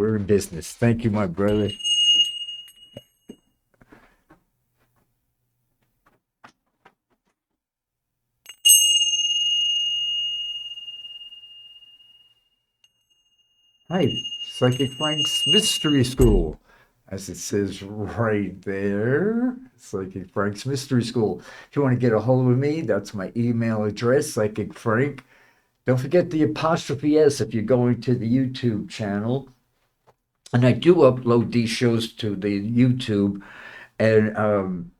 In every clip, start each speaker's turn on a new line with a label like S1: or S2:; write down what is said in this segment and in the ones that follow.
S1: We're in business. Thank you, my brother. Hi, Psychic Frank's Mystery School. As it says right there, Psychic Frank's Mystery School. If you want to get a hold of me, that's my email address, Psychic Frank. Don't forget the apostrophe S if you're going to the YouTube channel. And I do upload these shows to the YouTube, and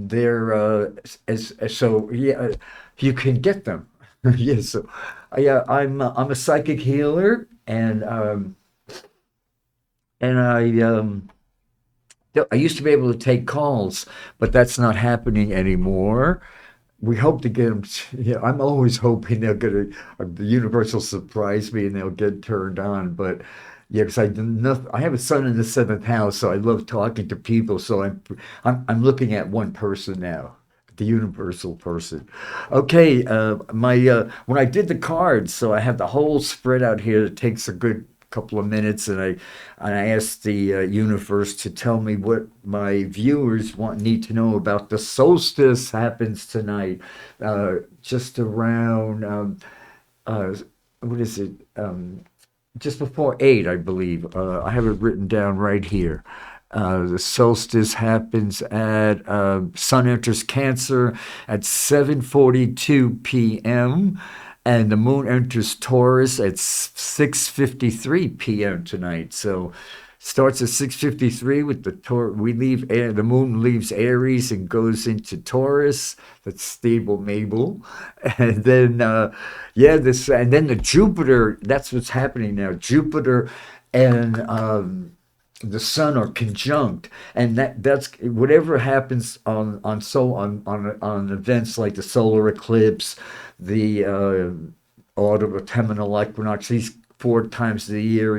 S1: they're as so yeah, you can get them. Yes, so yeah, I'm a psychic healer, and I used to be able to take calls, but that's not happening anymore. We hope to get them. Yeah, I'm always hoping they'll get the universe will surprise me and they'll get turned on. But yeah, because I have a son in the seventh house, so I love talking to people. So I'm looking at one person now, the universal person. Okay, my when I did the cards, so I have the whole spread out here. It takes a good couple of minutes, and I asked the universe to tell me what my viewers need to know about the solstice happens tonight, just around uh, what is it? Just before 8, I believe. I have it written down right here. The solstice happens at Sun enters Cancer at 7:42 p.m. and the Moon enters Taurus at 6:53 p.m. tonight. So starts at 6:53 with we leave the Moon leaves Aries and goes into Taurus. That's stable Mabel, and then and then the Jupiter. That's what's happening now. Jupiter and the sun are conjunct, and that's whatever happens on events like the solar eclipse, the autumnal equinox, these 4 times a year.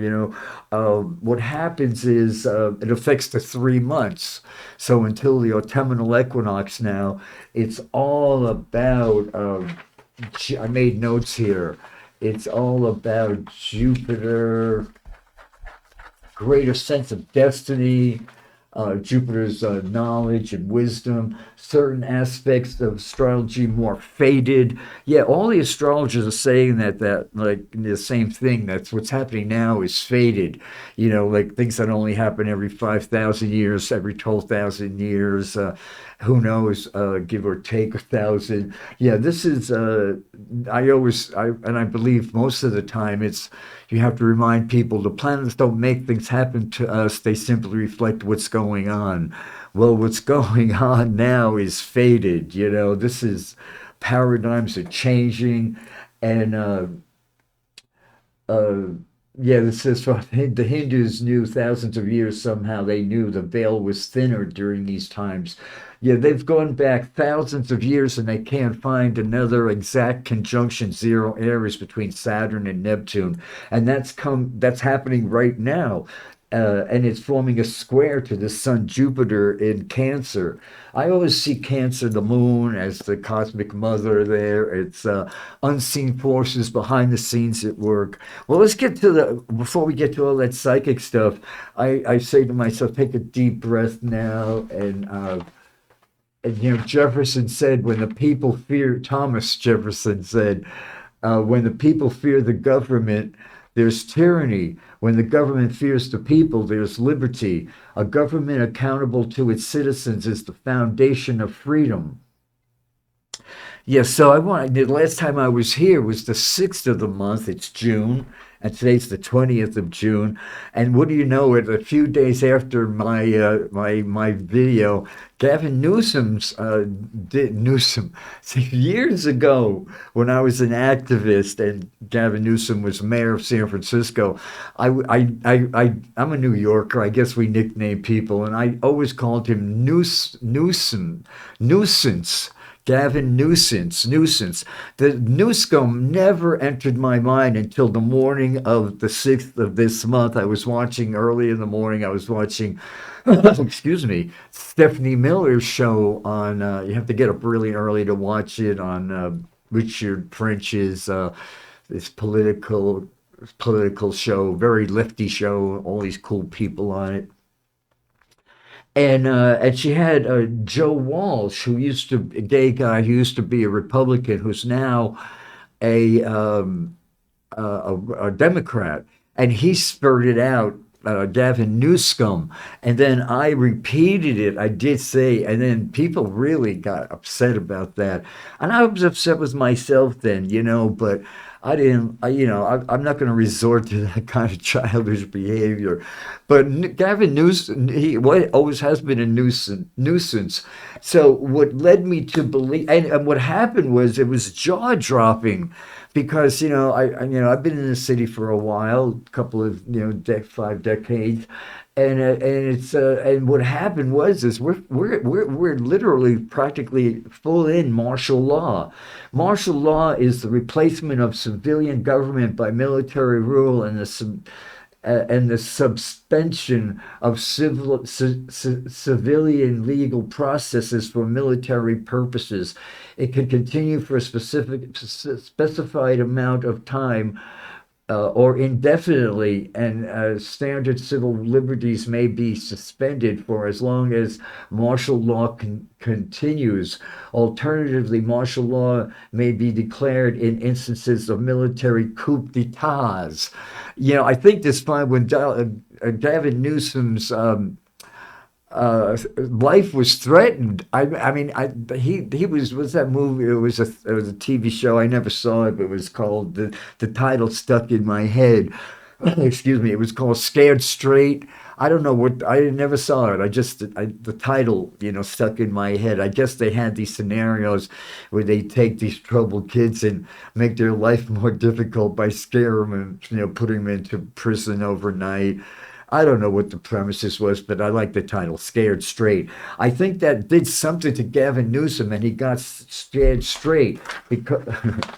S1: What happens is it affects the 3 months. So until the autumnal equinox, now it's all about. I made notes here. It's all about Jupiter, greater sense of destiny, Jupiter's knowledge and wisdom, certain aspects of astrology more faded. Yeah, all the astrologers are saying that like the same thing. That's what's happening now is faded. Like things that only happen every 5,000 years, every 12,000 years. Who knows? Give or take 1,000. Yeah, this is. I believe most of the time it's. You have to remind people the planets don't make things happen to us, they simply reflect what's going on. Well, what's going on now is faded. This is paradigms are changing, and uh, yeah, this is what the Hindus knew thousands of years. Somehow they knew the veil was thinner during these times. Yeah, they've gone back thousands of years and they can't find another exact conjunction, zero Aries between Saturn and Neptune, and that's happening right now. And it's forming a square to the sun Jupiter in Cancer. I always see Cancer, the moon, as the cosmic mother there. It's unseen forces behind the scenes at work. Well, let's get to before we get to all that psychic stuff, I say to myself, take a deep breath now, and Jefferson said, when the people fear, Thomas Jefferson said, when the people fear the government, there's tyranny. When the government fears the people, there's liberty. A government accountable to its citizens is the foundation of freedom. Yes, so the last time I was here was the 6th of the month. It's June, and today's the 20th of June. And what do you know? It a few days after my video, Gavin Newsom's Newsom years ago when I was an activist and Gavin Newsom was mayor of San Francisco. I'm a New Yorker. I guess we nickname people, and I always called him Nuisance. Gavin Nuisance. The Newscomb never entered my mind until the morning of the 6th of this month. I was watching early in the morning, I was watching, excuse me, Stephanie Miller's show on, you have to get up really early to watch it, on Richard Prince's, this political political show, very lefty show, all these cool people on it. And she had Joe Walsh, who used to a gay guy who used to be a Republican, who's now a a Democrat, and he spurted out Gavin Newsom, and then I repeated it. I did say, and then people really got upset about that, and I was upset with myself then, but I didn't. I'm not going to resort to that kind of childish behavior. But Gavin Newsom, always has been a nuisance. So what led me to believe, and what happened was it was jaw dropping because I've been in the city for a while, a couple of 5 decades, and what happened was is we're literally practically full in martial law. Martial law is the replacement of civilian government by military rule and the suspension of civilian legal processes for military purposes. It can continue for a specified amount of time or indefinitely, and standard civil liberties may be suspended for as long as martial law continues. Alternatively, martial law may be declared in instances of military coup d'etats. I think this time when Gavin Newsom's life was threatened. I mean, he was that movie? It was a TV show. I never saw it, but it was called the title stuck in my head. Excuse me. It was called Scared Straight. I don't know what. I never saw it. The title stuck in my head. I guess they had these scenarios where they take these troubled kids and make their life more difficult by scaring them and putting them into prison overnight. I don't know what the premises was, but I like the title, Scared Straight. I think that did something to Gavin Newsom, and he got scared straight. Because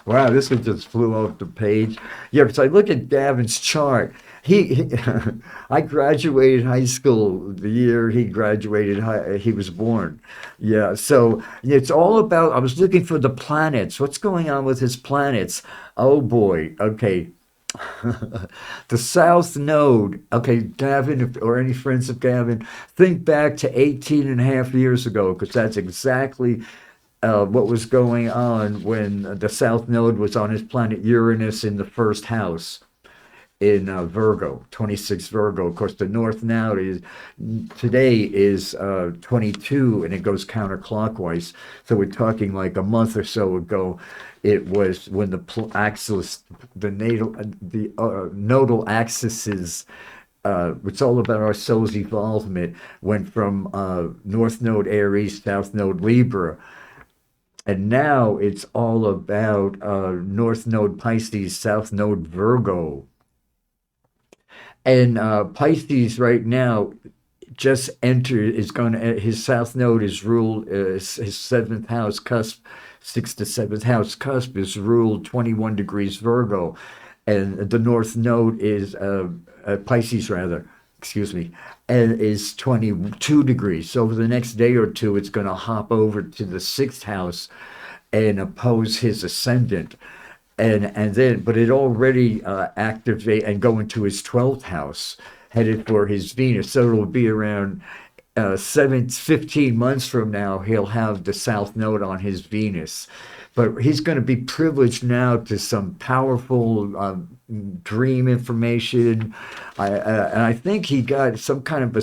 S1: wow, this one just flew off the page. Yeah, because I look at Gavin's chart. I graduated high school the year he graduated. He was born. Yeah, so it's all about. I was looking for the planets. What's going on with his planets? Oh boy. Okay. The South Node. Okay, Gavin, or any friends of Gavin, think back to 18 and a half years ago, because that's exactly what was going on when the South Node was on his planet Uranus in the first house in Virgo, 26 Virgo. Of course, the North Node today is 22, and it goes counterclockwise. So we're talking like a month or so ago. It was when the nodal axes, it's all about our soul's evolvement, went from North Node Aries, South Node Libra. And now it's all about North Node Pisces, South Node Virgo. And Pisces right now just entered, his South Node is ruled, his seventh house cusp, sixth to seventh house cusp is ruled 21 degrees Virgo. And the North Node is, Pisces rather, excuse me, and is 22 degrees. So over the next day or two, it's going to hop over to the sixth house and oppose his ascendant. And then, but it already activate and go into his 12th house, headed for his Venus. So it'll be around 15 months from now, he'll have the South Node on his Venus. But he's going to be privileged now to some powerful dream information. And I think he got some kind of a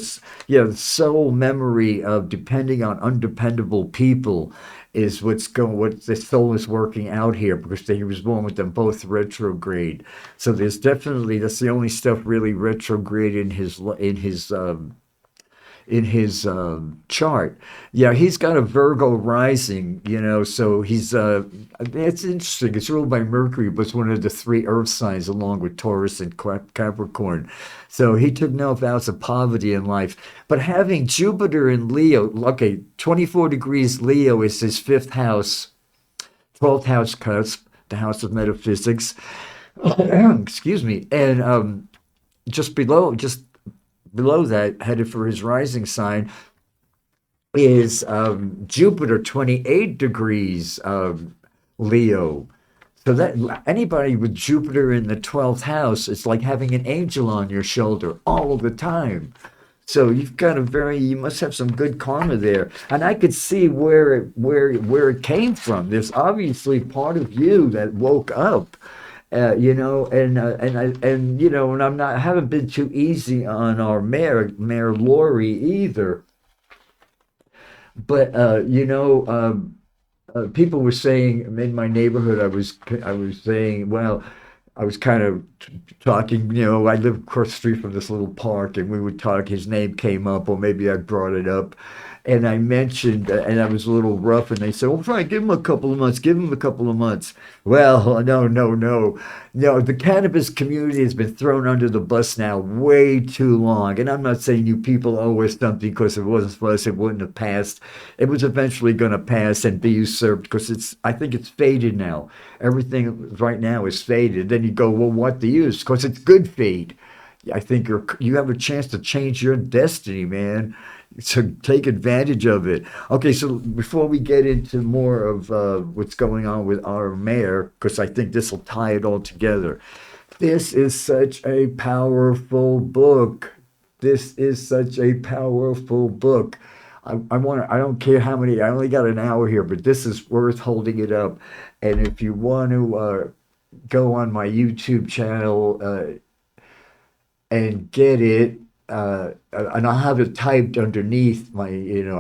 S1: soul memory of depending on undependable people is what the soul is working out here, because he was born with them both retrograde. So that's the only stuff really retrograde in his chart. Yeah, he's got a Virgo rising, so he's it's interesting. It's ruled by Mercury, but it's one of the three earth signs along with Taurus and Capricorn. So he took no vows of poverty in life. But having Jupiter in Leo, 24 degrees Leo is his fifth house, 12th house cusp, the house of metaphysics. Excuse me. And just below that, headed for his rising sign, is Jupiter, 28 degrees Leo. So that anybody with Jupiter in the 12th house, it's like having an angel on your shoulder all of the time. So you've got a very, you must have some good karma there, and I could see where it came from. There's obviously part of you that woke up, and and I'm not, I haven't been too easy on our Mayor Lori either, but people were saying in my neighborhood, I was saying, well, I was kind of talking, I live across the street from this little park, and we would talk. His name came up, or maybe I brought it up, and I mentioned, and I was a little rough, and they said, "Well, fine, give him a couple of months. Give him a couple of months." Well, no, no, no, no. The cannabis community has been thrown under the bus now way too long, and I'm not saying you people owe us something, because if it wasn't for us, it wouldn't have passed. It was eventually going to pass and be usurped, because I think it's faded now. Everything right now is faded. Then you go, well, what to use? Because it's good fade. I think you have a chance to change your destiny, man. So take advantage of it. Okay, so before we get into more of what's going on with our mayor, because I think this will tie it all together. This is such a powerful book. This is such a powerful book. I don't care how many, I only got an hour here, but this is worth holding it up. And if you want to go on my YouTube channel and get it, and I'll have it typed underneath I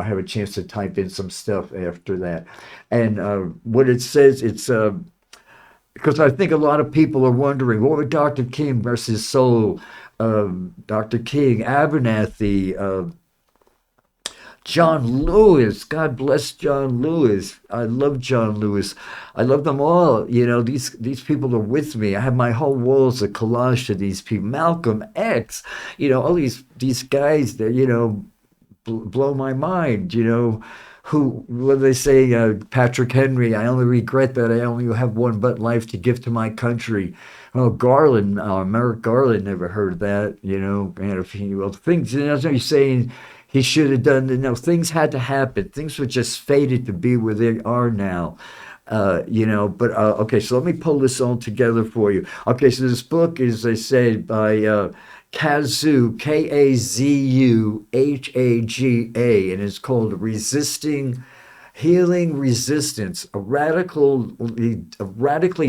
S1: have a chance to type in some stuff after that. And what it says, it's because I think a lot of people are wondering, what would Dr. King versus Soul, Dr. King, Abernathy, John Lewis, God bless John Lewis. I love John Lewis. I love them all. These people are with me. I have my whole walls a collage to these people. Malcolm X, all these guys that blow my mind. What do they say? Patrick Henry. I only regret that I only have one but life to give to my country. Oh, Garland, Merrick Garland, never heard that. And things. You're saying. He should have done, things had to happen. Things were just fated to be where they are now. But okay, so let me pull this all together for you. Okay, so this book is, I said, by Kazu, Kazuhaga, and it's called Resisting Healing Resistance, a radically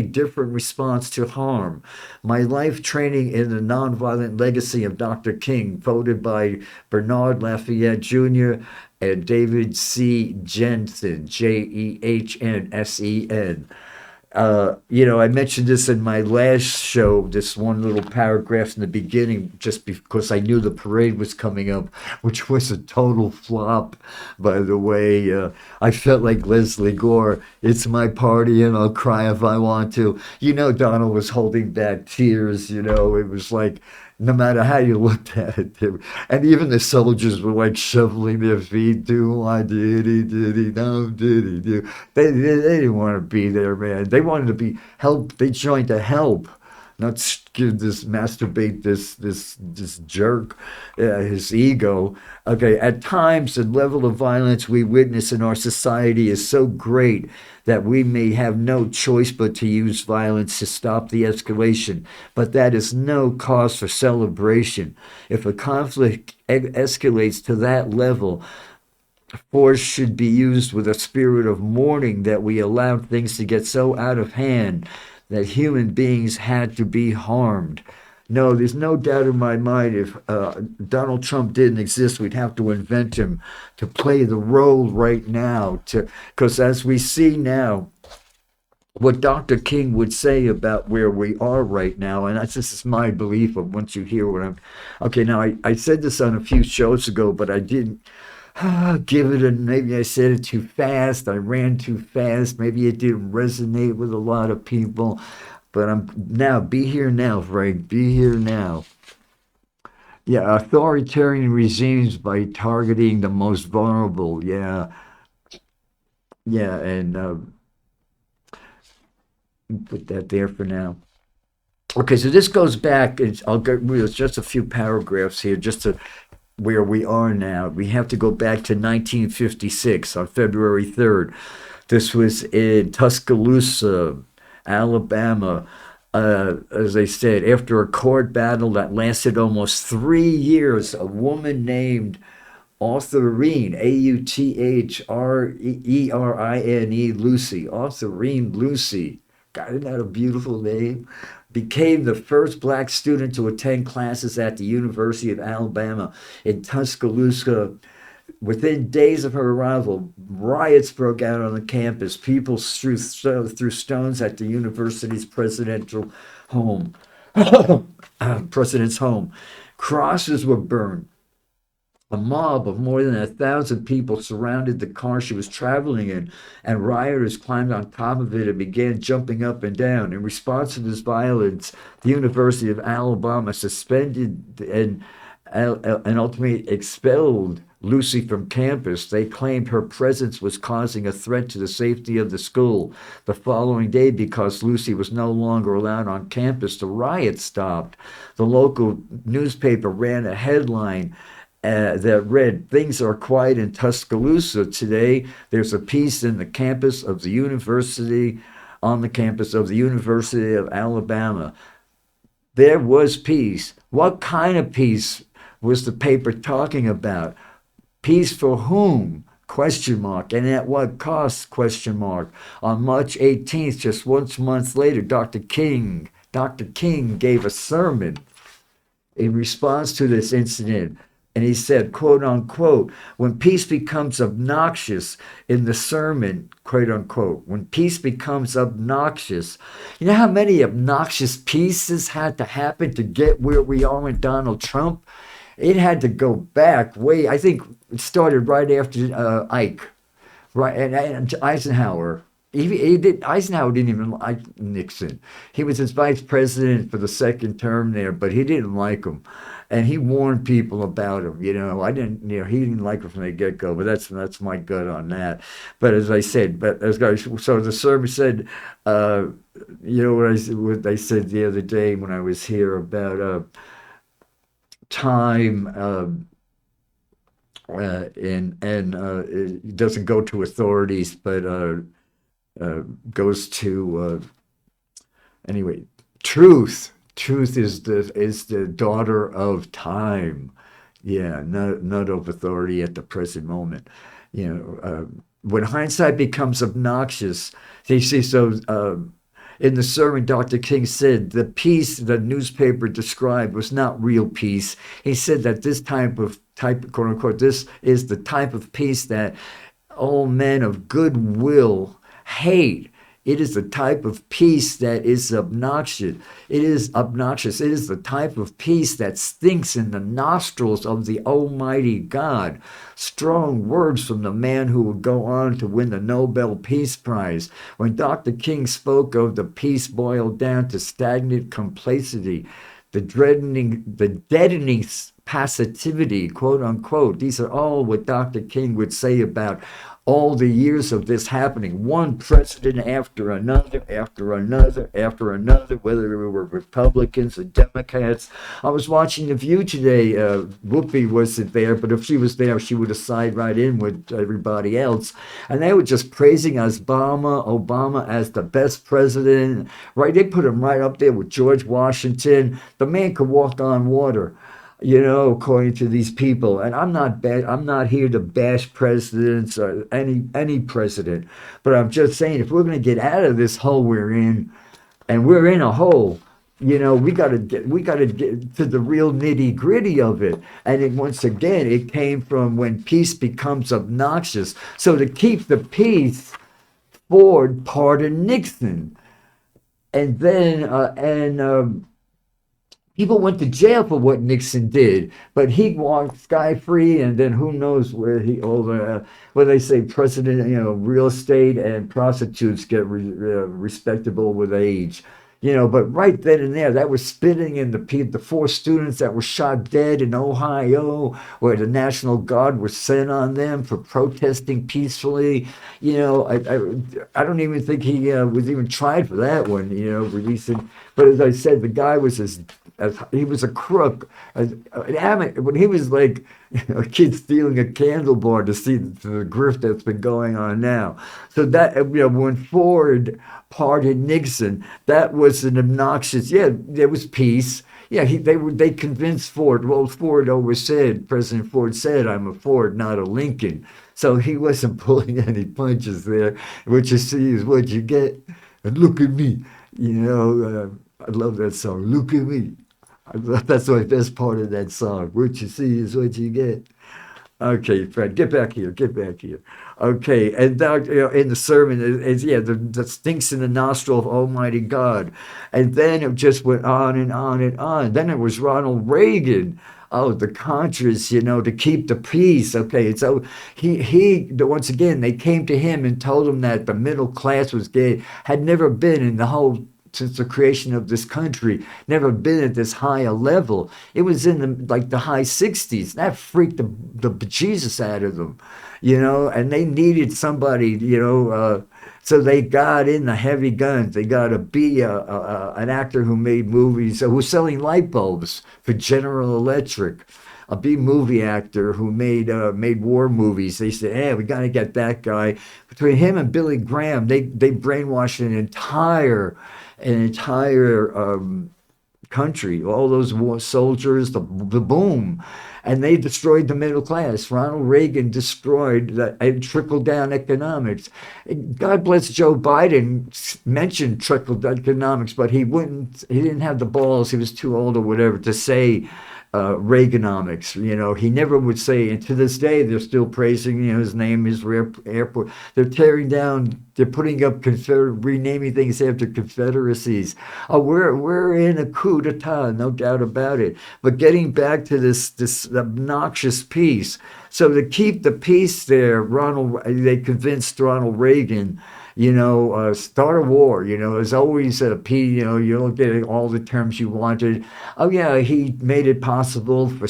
S1: different response to harm. My life training in the nonviolent legacy of Dr. King, voted by Bernard Lafayette Jr. and David C. Jensen, Jehnsen. I mentioned this in my last show, this one little paragraph in the beginning, just because I knew the parade was coming up, which was a total flop, by the way. I felt like Leslie Gore. It's my party and I'll cry if I want to. Donald was holding back tears. It was like, no matter how you looked at it. And even the soldiers were like shoveling their feet, do I diddy diddy no diddy do. They didn't want to be there, man. They wanted to be help. They joined to help, not give masturbate this jerk, his ego. Okay, at times the level of violence we witness in our society is so great that we may have no choice but to use violence to stop the escalation. But that is no cause for celebration. If a conflict escalates to that level, force should be used with a spirit of mourning that we allowed things to get so out of hand that human beings had to be harmed. No, there's no doubt in my mind, if Donald Trump didn't exist, we'd have to invent him to play the role right now. Because as we see now, what Dr. King would say about where we are right now, and this is my belief of once you hear what I'm... Okay, now I said this on a few shows ago, but I didn't give it maybe I said it too fast, I ran too fast, maybe it didn't resonate with a lot of people. But be here now, Frank. Be here now. Yeah, authoritarian regimes by targeting the most vulnerable. Yeah, yeah, and put that there for now. Okay, so this goes back. It's just a few paragraphs here, just to where we are now. We have to go back to 1956 on February 3rd. This was in Tuscaloosa, Alabama. As I said, after a court battle that lasted almost 3 years, a woman named Autherine, Autherine, Lucy, Autherine Lucy, God, isn't that a beautiful name? Became the first black student to attend classes at the University of Alabama in Tuscaloosa. Within days of her arrival, riots broke out on the campus. People threw stones at the university's presidential home, president's home. Crosses were burned. A mob of more than 1,000 people surrounded the car she was traveling in, and rioters climbed on top of it and began jumping up and down. In response to this violence, the University of Alabama suspended and ultimately expelled Lucy from campus. They claimed her presence was causing a threat to the safety of the school. The following day, because Lucy was no longer allowed on campus, the riot stopped. The local newspaper ran a headline that read, "Things are quiet in Tuscaloosa today. There's a peace in the campus of the university, on the campus of the University of Alabama." There was peace. What kind of peace was the paper talking about? Peace for whom? Question mark. And at what cost? Question mark. On March 18th, just 1 month later, Dr. King gave a sermon in response to this incident. And he said, quote unquote, when peace becomes obnoxious in the sermon, quote unquote, when peace becomes obnoxious. You know how many obnoxious pieces had to happen to get where we are with Donald Trump? It had to go back way, I think it started right after Ike, right, and Eisenhower. Eisenhower didn't even like Nixon. He was his vice president for the second term there, but he didn't like him. And he warned people about him. He didn't like him from the get-go, but that's my gut on that. But as I said, so the sermon said, what I said the other day when I was here about time, and it doesn't go to authorities, but goes to anyway, truth. Truth is the daughter of time. Yeah, not of authority at the present moment. When hindsight becomes obnoxious, they say so. In the sermon, Dr. King said the peace the newspaper described was not real peace. He said that this type quote unquote, this is the type of peace that all men of goodwill hate. It is the type of peace that is obnoxious. It is obnoxious. It is the type of peace that stinks in the nostrils of the Almighty God. Strong words from the man who would go on to win the Nobel Peace Prize. When Dr. King spoke of the peace boiled down to stagnant complacency, the deadening passivity, quote unquote. These are all what Dr. King would say about all the years of this happening, one president after another, whether we were Republicans or Democrats. I was watching The View today. Whoopi wasn't there, but if she was there, she would have sided right in with everybody else. And they were just praising Obama as the best president. Right? They put him right up there with George Washington. The man could walk on water. According to these people. And I'm not here to bash presidents or any president, but I'm just saying, if we're going to get out of this hole we're in, and we're in a hole, we got to get to the real nitty gritty of it. And once again, it came from when peace becomes obnoxious. So to keep the peace, Ford pardoned Nixon, and then people went to jail for what Nixon did, but he walked sky-free, and then who knows where what they say, president, real estate and prostitutes get respectable with age. But right then and there, that was spitting in the 4 students that were shot dead in Ohio, where the National Guard was sent on them for protesting peacefully. I don't even think he was even tried for that one, releasing. But as I said, the guy was as he was a crook, when he was like a kid stealing a candle bar to see the grift that's been going on now. So that, when Ford pardoned Nixon, that was an obnoxious. Yeah, there was peace. Yeah, they convinced Ford. Well, Ford always said, President Ford said, "I'm a Ford, not a Lincoln." So he wasn't pulling any punches there. What you see is what you get. And look at me, I love that song. Look at me. That's my best part of that song. What you see is what you get. Okay, Fred, get back here. Get back here. Okay, and now, in the sermon, the stinks in the nostril of Almighty God, and then it just went on and on and on. Then it was Ronald Reagan. Oh, the Contras, to keep the peace. Okay, so once again, they came to him and told him that the middle class was gay, had never been in the whole since the creation of this country, never been at this high a level. It was in the high 60s. That freaked the bejesus out of them, and they needed somebody, so they got in the heavy guns. They got to be an actor who made movies, who was selling light bulbs for General Electric. A B movie actor who made war movies. They said, "Hey, we got to get that guy." Between him and Billy Graham, they brainwashed an entire country. All those war soldiers, the boom, and they destroyed the middle class. Ronald Reagan destroyed that and trickled down economics. God bless Joe Biden mentioned trickle down economics, but he wouldn't. He didn't have the balls. He was too old or whatever to say Reaganomics. He never would say, and to this day they're still praising his name, his airport. They're tearing down, they're putting up renaming things after confederacies. We're in a coup d'etat, no doubt about it. But getting back to this obnoxious peace, so to keep the peace there, they convinced Ronald Reagan, start a war. There's always a peace. You don't get all the terms you wanted. Oh yeah, he made it possible for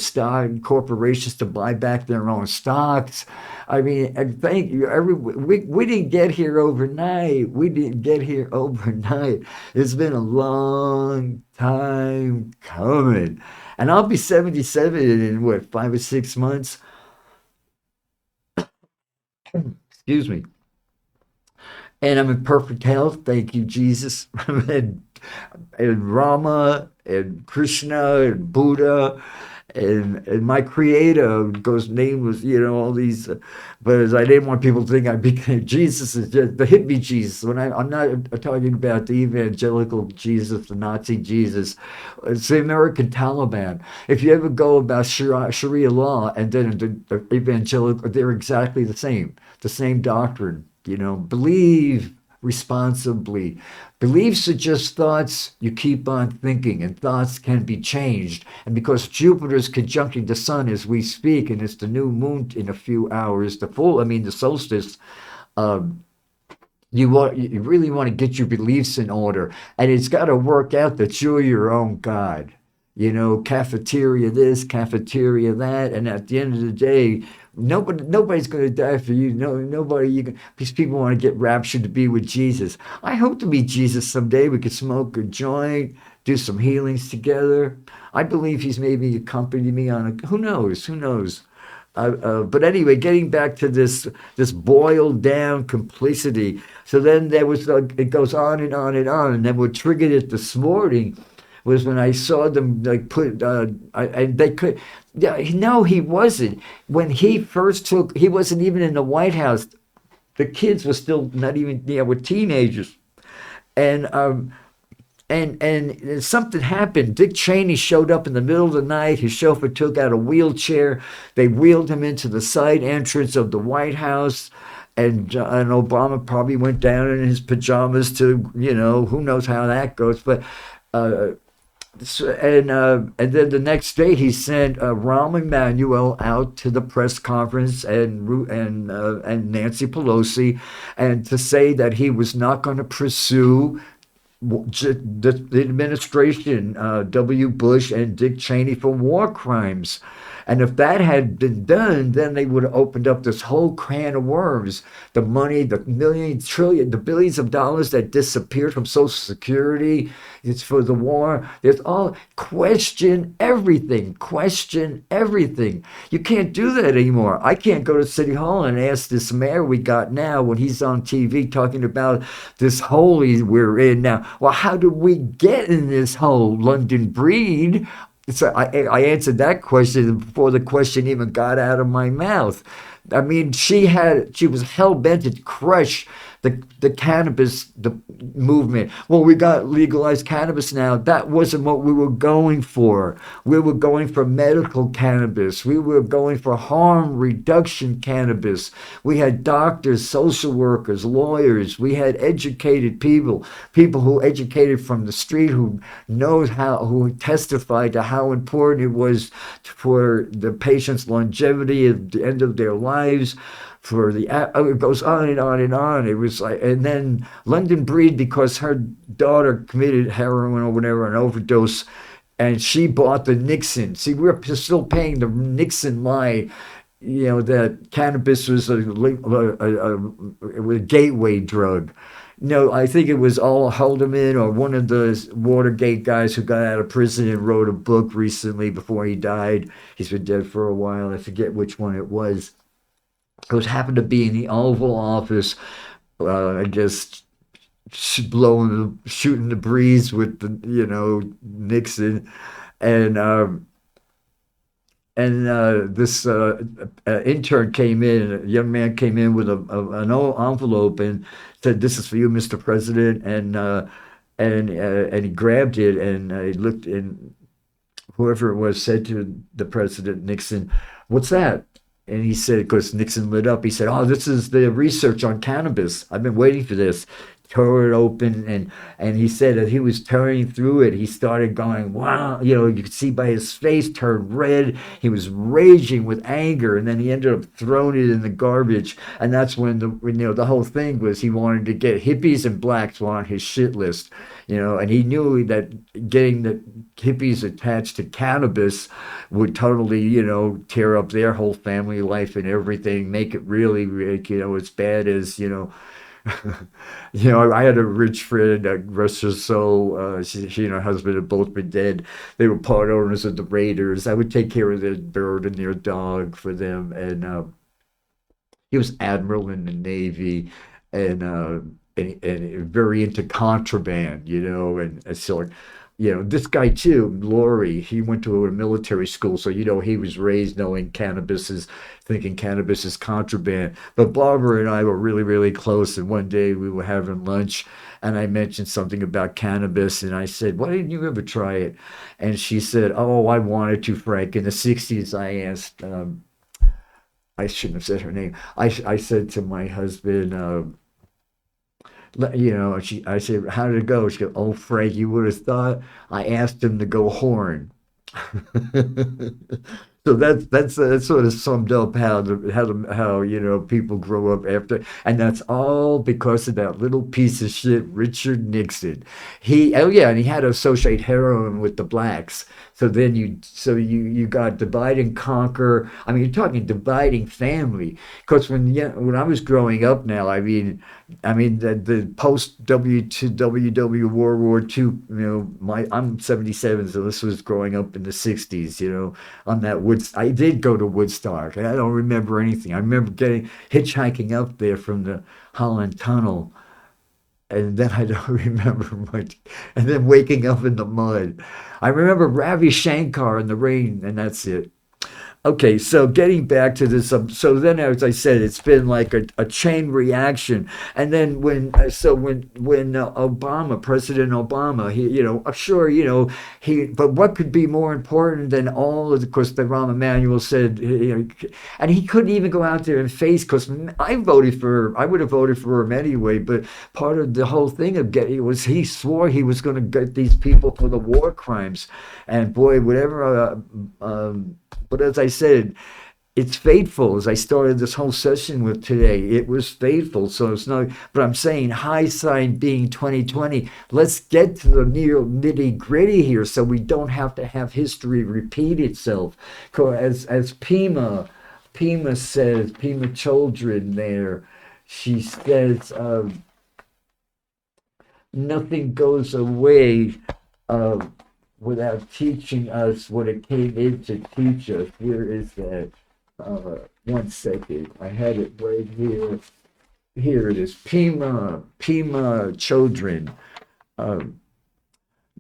S1: corporations to buy back their own stocks. I mean, thank you. We didn't get here overnight. It's been a long time coming, and I'll be 77 in what, 5 or 6 months. Excuse me. And I'm in perfect health. Thank you, Jesus. and Rama and Krishna and Buddha and my creator, whose name was, all these. But as I didn't want people to think I became Jesus, is just the hippie Jesus. I'm not talking about the evangelical Jesus, the Nazi Jesus. It's the American Taliban. If you ever go about Sharia law and then the evangelical, they're exactly the same doctrine. Believe responsibly. Beliefs are just thoughts you keep on thinking, and thoughts can be changed. And because Jupiter's conjuncting the sun as we speak, and it's the new moon in a few hours, the solstice, you really want to get your beliefs in order, and it's got to work out that you're your own God. Cafeteria this, cafeteria that, and at the end of the day, nobody's going to die for you. These people want to get raptured to be with Jesus. I hope to meet Jesus someday. We could smoke a joint, do some healings together. I believe he's maybe accompanied me on who knows. But anyway, getting back to this boiled down complicity. So then there was it goes on and on and on, and then what triggered it this morning was when I saw them and they could. Yeah, no, he wasn't. When he first he wasn't even in the White House. The kids were still not even, were teenagers, and something happened. Dick Cheney showed up in the middle of the night. His chauffeur took out a wheelchair. They wheeled him into the side entrance of the White House. And Obama probably went down in his pajamas to, who knows how that goes, but. And then the next day he sent Rahm Emanuel out to the press conference and Nancy Pelosi, and to say that he was not going to pursue the administration, W. Bush and Dick Cheney, for war crimes. And if that had been done, then they would have opened up this whole can of worms. The money, the millions, trillion, the billions of dollars that disappeared from Social Security, it's for the war. There's all question everything. Question everything. You can't do that anymore. I can't go to City Hall and ask this mayor we got now when he's on TV talking about this hole we're in now. Well, how did we get in this hole, London breed? So I answered that question before the question even got out of my mouth. I mean, she was hell bent to crush the cannabis the movement. Well, we got legalized cannabis now. That wasn't what we were going for. We were going for medical cannabis. We were going for harm reduction cannabis. We had doctors, social workers, lawyers. We had educated people who educated from the street, who who testified to how important it was for the patient's longevity at the end of their lives. It goes on and on and on. It was like, and then London Breed, because her daughter committed heroin or whatever, an overdose, and she bought the Nixon. See, we're still paying the Nixon lie, that cannabis was a gateway drug. No, I think it was Al Haldeman or one of the Watergate guys who got out of prison and wrote a book recently before he died. He's been dead for a while. I forget which one it was. It was happened to be in the Oval Office, just shooting the breeze with the Nixon, and this intern came in. A young man came in with an old envelope and said, "This is for you, Mr. President," and he grabbed it and he looked, and whoever it was said to the president, Nixon, "What's that?" And he said, because Nixon lit up, he said, "Oh, this is the research on cannabis. I've been waiting for this." Tore it open, and he said as he was tearing through it, he started going, "Wow!" You could see by his face turned red. He was raging with anger, and then he ended up throwing it in the garbage. And that's when the whole thing was he wanted to get hippies and blacks on his shit list. And he knew that getting the hippies attached to cannabis would totally, tear up their whole family life and everything, make it really, as bad as, I had a rich friend, rest her soul. She and her husband had both been dead. They were part owners of the Raiders. I would take care of their bird and their dog for them. And he was admiral in the Navy, and very into contraband, and so, this guy too, Laurie, he went to a military school, so he was raised thinking cannabis is contraband. But Barbara and I were really, really close, and one day we were having lunch, and I mentioned something about cannabis, and I said, "Why didn't you ever try it?" And she said, "Oh, I wanted to, Frank. In the '60s, I asked." I shouldn't have said her name. I said to my husband. I said, "How did it go?" She goes, "Oh, Frank, you would have thought I asked him to go horn." So that's sort of summed up how people grow up after, and that's all because of that little piece of shit Richard Nixon. And he had to associate heroin with the blacks. So then you got divide and conquer. I mean, you're talking dividing family. Because when I was growing up now, I mean the post WW World War II. I'm 77, so this was growing up in the '60s. On that I did go to Woodstock. I don't remember anything. I remember hitchhiking up there from the Holland Tunnel, and then I don't remember much. And then waking up in the mud. I remember Ravi Shankar in the rain, and that's it. Okay, so getting back to this, so then, as I said, it's been like a chain reaction, and then when Obama, President Obama, but what could be more important than all of course, the Rahm Emanuel said, and he couldn't even go out there and face, because I would have voted for him anyway, but part of the whole thing of he swore he was going to get these people for the war crimes, and boy, whatever. But as I said, it's fateful, as I started this whole session with today. It was fateful. So it's not, but I'm saying hindsight being 2020, let's get to the near nitty gritty here so we don't have to have history repeat itself. As Pima says, Pima Children there, she says, nothing goes away uh, without teaching us what it came in to teach us. Where is that? One second. I had it right here. Here it is. Pima Children.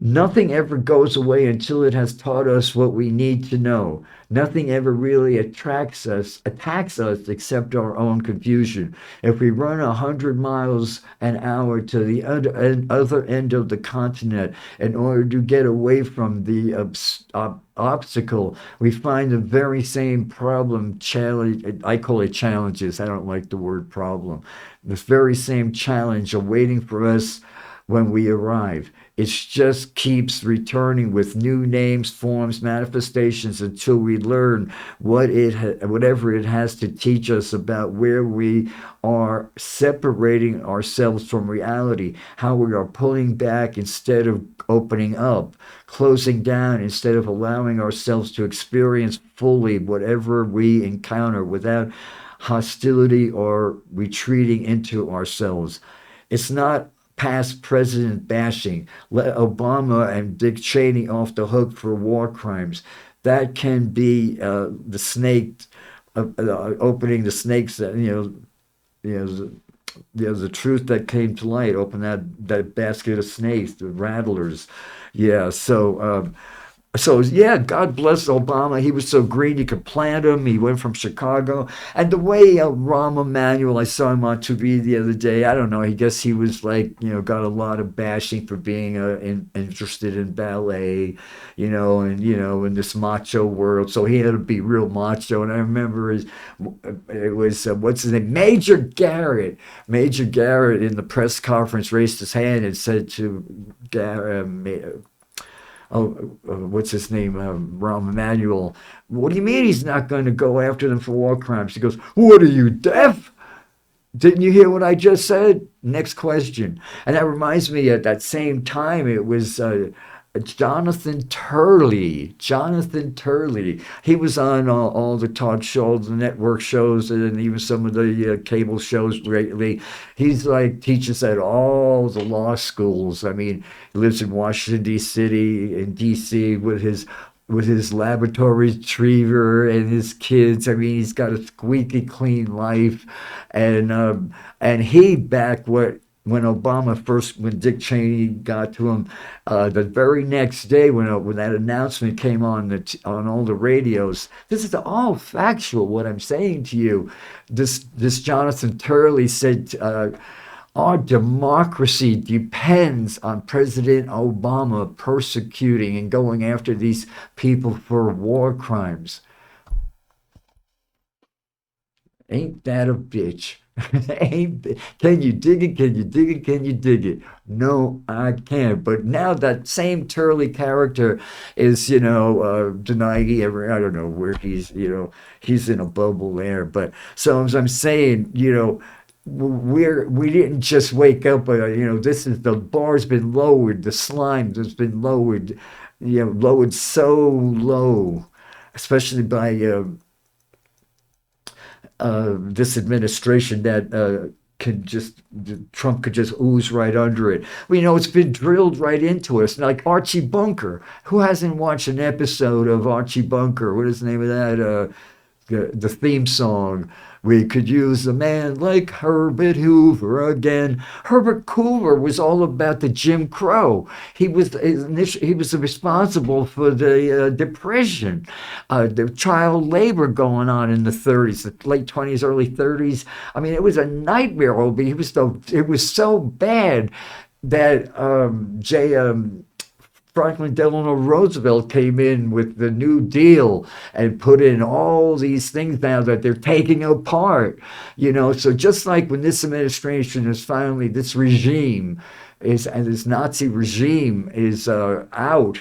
S1: Nothing ever goes away until it has taught us what we need to know. Nothing ever really attacks us except our own confusion. If we run 100 miles an hour to the other end of the continent in order to get away from the obstacle, we find the very same problem challenge. I call it challenges. I don't like the word problem. This very same challenge awaiting for us when we arrive. It just keeps returning with new names, forms, manifestations until we learn whatever it has to teach us about where we are separating ourselves from reality, how we are pulling back instead of opening up, closing down instead of allowing ourselves to experience fully whatever we encounter without hostility or retreating into ourselves. It's not past president bashing. Let Obama and Dick Cheney off the hook for war crimes. That can be the snake, opening the snakes. The truth that came to light. Open that basket of snakes, the rattlers. Yeah. So yeah, God bless Obama. He was so green you could plant him. He went from Chicago, and the way Rahm Emanuel, I saw him on TV the other day. I don't know. I guess he was like, got a lot of bashing for being interested in ballet, and in this macho world. So he had to be real macho. And I remember it was what's his name, Major Garrett. Major Garrett in the press conference raised his hand and said to Garrett. What's his name? Rahm Emanuel. What do you mean he's not going to go after them for war crimes? He goes, what are you, deaf? Didn't you hear what I just said? Next question. And that reminds me, at that same time, it was Jonathan Turley. He was on all the talk shows, the network shows, and even some of the cable shows lately. He's like teaches at all the law schools. I mean, he lives in Washington, D.C. with his Labrador retriever and his kids. I mean, he's got a squeaky clean life, and he backed when Dick Cheney got to him, the very next day when that announcement came on all the radios. This is all factual. What I'm saying to you, this Jonathan Turley said, our democracy depends on President Obama persecuting and going after these people for war crimes. Ain't that a bitch? Can you dig it? Can you dig it? Can you dig it? No, I can't. But now that same Turley character is, denying I don't know where he's in a bubble there. But so as I'm saying, we didn't just wake up. This is the bar's been lowered. The slime has been lowered. Lowered so low, especially by. This administration that Trump could just ooze right under it. Well, it's been drilled right into us. Like Archie Bunker. Who hasn't watched an episode of Archie Bunker? What is the name of that? The theme song. We could use a man like Herbert Hoover again. Herbert Hoover was all about the Jim Crow. He was responsible for the Depression, the child labor going on in the 30s, the late 20s, early 30s. I mean, it was a nightmare. It was so bad that Franklin Delano Roosevelt came in with the New Deal and put in all these things now that they're taking apart, So just like when this administration is finally, this regime this Nazi regime is out,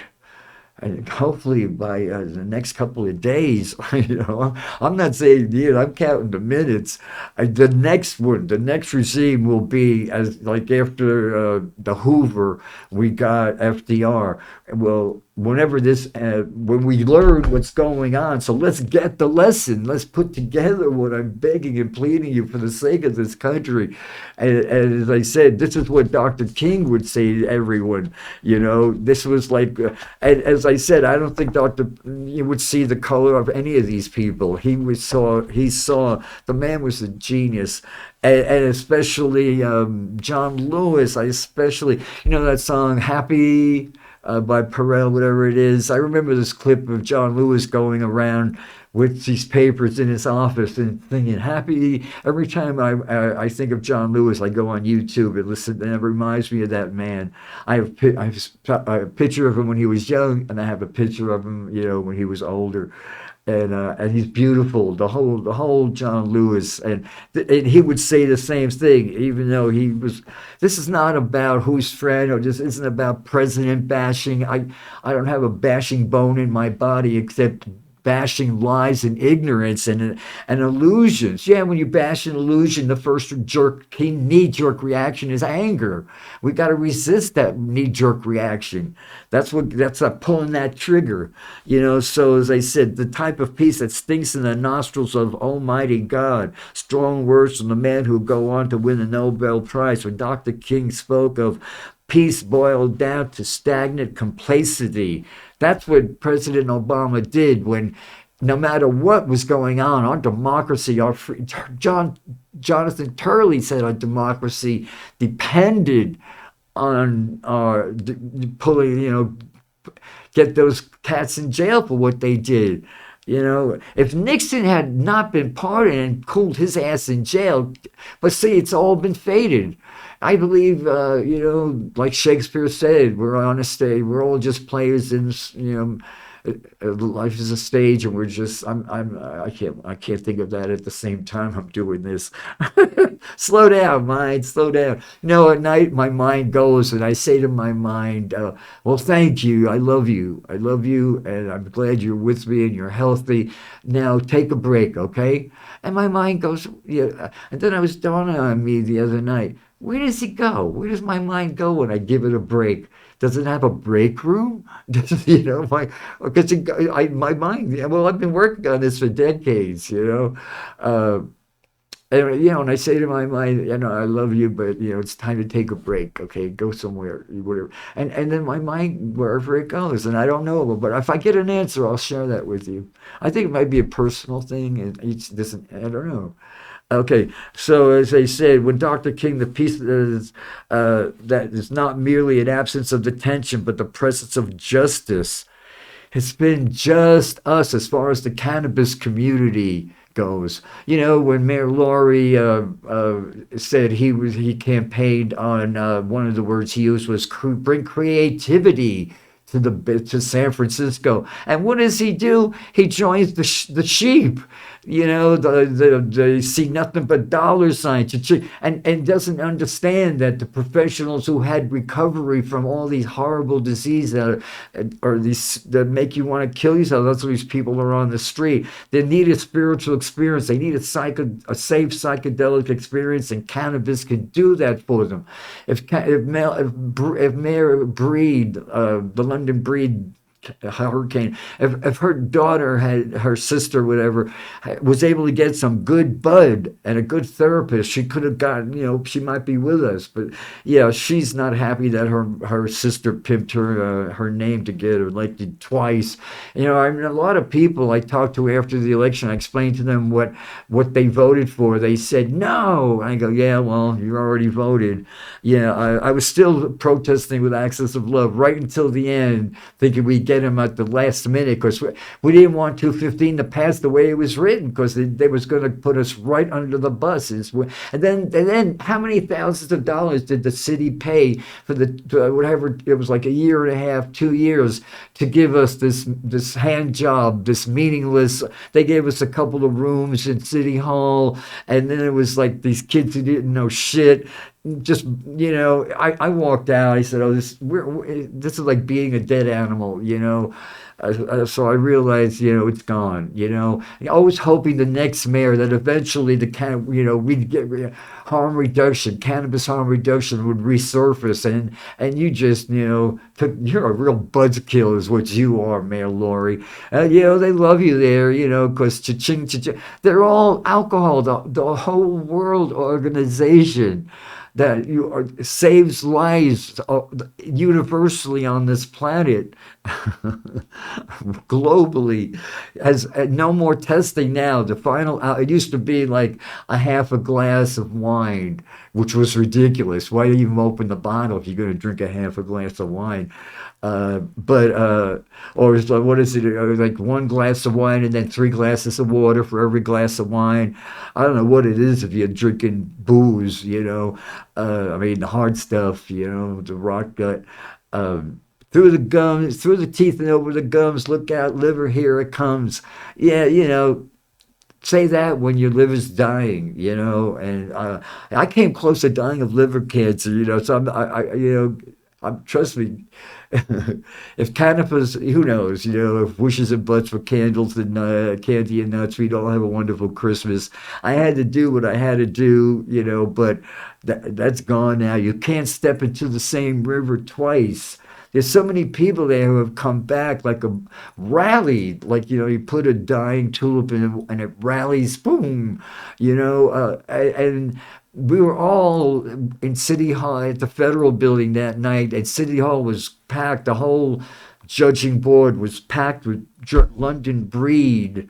S1: and hopefully by the next couple of days, I'm not saying years, I'm counting the minutes. The next one, the next regime will be as like after the Hoover, we got FDR. Well, whenever when we learn what's going on, so let's get the lesson. Let's put together what I'm begging and pleading you for the sake of this country. And as I said, this is what Dr. King would say to everyone. This was like, and as I said, I don't think you would see the color of any of these people. He saw the man was a genius. And especially John Lewis, I especially, that song Happy by Perel, whatever it is. I remember this clip of John Lewis going around with these papers in his office and thinking happy. Every time I think of John Lewis, I go on YouTube and listen, and it reminds me of that man. I have a picture of him when he was young, and I have a picture of him, when he was older. And he's beautiful. The whole John Lewis, and he would say the same thing, even though he was. This is not about who's friend, or this isn't about president bashing. I don't have a bashing bone in my body except bashing lies and ignorance and illusions. Yeah, when you bash an illusion, the first knee-jerk reaction is anger. We got to resist that knee-jerk reaction. That's pulling that trigger. So as I said, the type of peace that stinks in the nostrils of Almighty God. Strong words from the man who go on to win the Nobel Prize. When Dr. King spoke of peace boiled down to stagnant complacency. That's what President Obama did when, no matter what was going on, our democracy, Jonathan Turley said our democracy depended on pulling, get those cats in jail for what they did. If Nixon had not been pardoned and cooled his ass in jail, but see, it's all been faded. I believe, like Shakespeare said, we're on a stage. We're all just players in, life is a stage, and we're just. I can't think of that at the same time I'm doing this. Slow down, mind. Slow down. At night my mind goes, and I say to my mind, "Well, thank you. I love you. I love you, and I'm glad you're with me and you're healthy. Now take a break, okay?" And my mind goes, yeah. And then it was dawning on me the other night. Where does it go? Where does my mind go when I give it a break? Does it have a break room? Because my mind. Well, I've been working on this for decades. And I say to my mind, I love you, but it's time to take a break. Okay, go somewhere, whatever. And then my mind, wherever it goes, and I don't know, but if I get an answer, I'll share that with you. I think it might be a personal thing, and each doesn't. I don't know. Okay, so as I said, when Dr. King, the peace that is not merely an absence of detention, but the presence of justice. It's been just us as far as the cannabis community goes. When Mayor Laurie said he campaigned on one of the words he used was bring creativity to San Francisco. And what does he do? He joins the sheep. They see nothing but dollar signs and doesn't understand that the professionals who had recovery from all these horrible diseases that make you want to kill yourself. That's why these people are on the street. They need a spiritual experience. They need a safe psychedelic experience, and cannabis can do that for them. If Mayor Breed, the London Breed hurricane, if her daughter her sister, whatever, was able to get some good bud and a good therapist, she could have gotten, she might be with us. But yeah, she's not happy that her sister pimped her name to get elected twice. A lot of people I talked to after the election, I explained to them what they voted for. They said no. I go, yeah, well, you already voted. Yeah, I was still protesting with Access of Love right until the end, thinking we get him at the last minute, because we didn't want 215 to pass the way it was written, because they was going to put us right under the buses. And then how many thousands of dollars did the city pay for whatever it was, like a year and a half, 2 years, to give us this hand job, this meaningless. They gave us a couple of rooms in City Hall, and then it was like these kids who didn't know shit. just I walked out. I said, "Oh, this is like being a dead animal," So I realized, it's gone. Always hoping the next mayor that eventually we'd get cannabis harm reduction would resurface, and you just you're a real buzzkill, is what you are, Mayor Lori. They love you there, because cha-ching, cha-ching. They're all alcohol, the whole world organization that saves lives universally on this planet, globally, has no more testing now. The final, it used to be like a half a glass of wine, which was ridiculous. Why even open the bottle if you're going to drink a half a glass of wine? Or it's like, what is it? Like one glass of wine and then 3 glasses of water for every glass of wine. I don't know what it is if you're drinking booze, I mean, the hard stuff, the rock gut. Through the gums, through the teeth and over the gums, look out, liver, here it comes. Yeah, say that when your liver's dying, and I came close to dying of liver cancer, so trust me, if cannabis, who knows, if wishes and butts for candles and candy and nuts, we'd all have a wonderful Christmas. I had to do what I had to do, but that's gone now. You can't step into the same river twice. There's so many people there who have come back like a rally, like, you put a dying tulip in and it rallies, boom, and we were all in City Hall at the Federal Building that night, and City Hall was packed. The whole judging board was packed with London breed